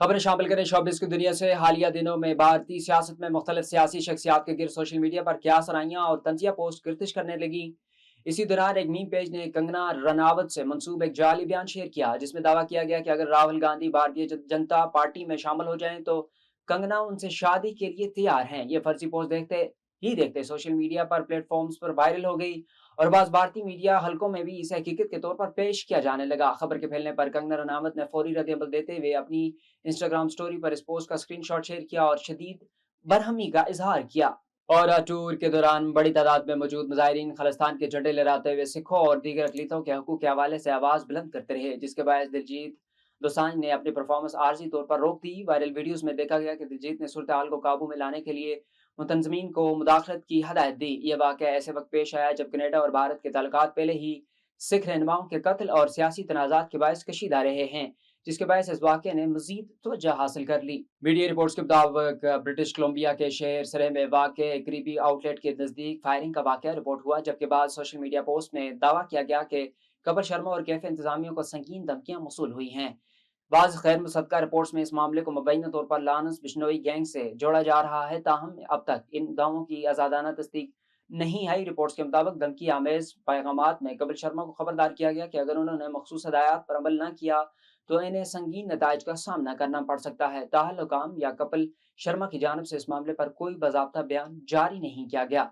खबरें शामिल करें शोबिस की दुनिया से। हालिया दिनों में भारतीय सियासत में मुख्तलिफ सियासी शख्सियात के गिर सोशल मीडिया पर क्या सराहियां और तंजिया पोस्ट गिरदिश करने लगी। इसी दौरान एक मीम पेज ने कंगना रनावत से मंसूब एक जाली बयान शेयर किया, जिसमें दावा किया गया कि अगर राहुल गांधी भारतीय जनता पार्टी में शामिल हो जाएं तो कंगना उनसे शादी के लिए तैयार हैं। ये फर्जी पोस्ट देखते सोशल मीडिया पर प्लेटफॉर्म्स पर वायरल हो गई और बाज़ भारतीय मीडिया हलकों में भी इसे हकीकत के तौर पर पेश किया जाने लगा। खबर के फैलने पर कंगना रनावत ने फौरी रद्द-ए-अमल देते हुए अपनी इंस्टाग्राम स्टोरी पर इस पोस्ट का स्क्रीनशॉट शेयर किया और शदीद बरहमी का इजहार किया। और टूर के दौरान बड़ी तादाद में मौजूद मुजाहिरीन खालिस्तान के झंडे लहराते हुए सिखों और दीगर अकलीतों के हकूक के हवाले से आवाज़ बुलंद करते रहे, जिसके बायस दिलजीत दोसांझ ने अपनी परफॉर्मेंस आर्जी तौर पर रोक दी। वायरल वीडियोस में देखा गया कि दिलजीत ने सूरत हाल को काबू में लाने के लिए मुतंजमीन को मुदाखलत की हदायत दी। यह वाक़या ऐसे वक्त पेश आया जब कनाडा और भारत के ताल्लुकात पहले ही सिख रहनुमाओं के कत्ल और सियासी तनाज़ात के बायस कशीदा रहे हैं, जिसके बायस इस वाक़े ने मज़ीद तवज्जो हासिल कर ली। मीडिया रिपोर्ट्स के मुताबिक ब्रिटिश कोलंबिया के शहर सरे में वाक़ करीबी आउटलेट के नज़दीक फायरिंग का वाक़या रिपोर्ट हुआ, जबकि बाद सोशल मीडिया पोस्ट में दावा किया गया कि कपिल शर्मा और कैफे इंतजामियों को संगीन धमकियां मौसूल हुई हैं। बाज़ गैर मुसद्दक़ा रिपोर्ट्स में इस मामले को मुबैना तौर पर लानस बिश्नोई गैंग से जोड़ा जा रहा है, ताहम अब तक इन दावों की आज़ादाना तस्दीक नहीं आई। रिपोर्ट्स के मुताबिक धमकी आमेज पैगामात में कपिल शर्मा को खबरदार किया गया कि अगर उन्होंने मखसूस हदायत पर अमल न किया तो इन्हें संगीन नताइज का सामना करना पड़ सकता है। ताहल हुकाम या कपिल शर्मा की जानिब से इस मामले पर कोई बाज़ाब्ता बयान जारी नहीं किया गया।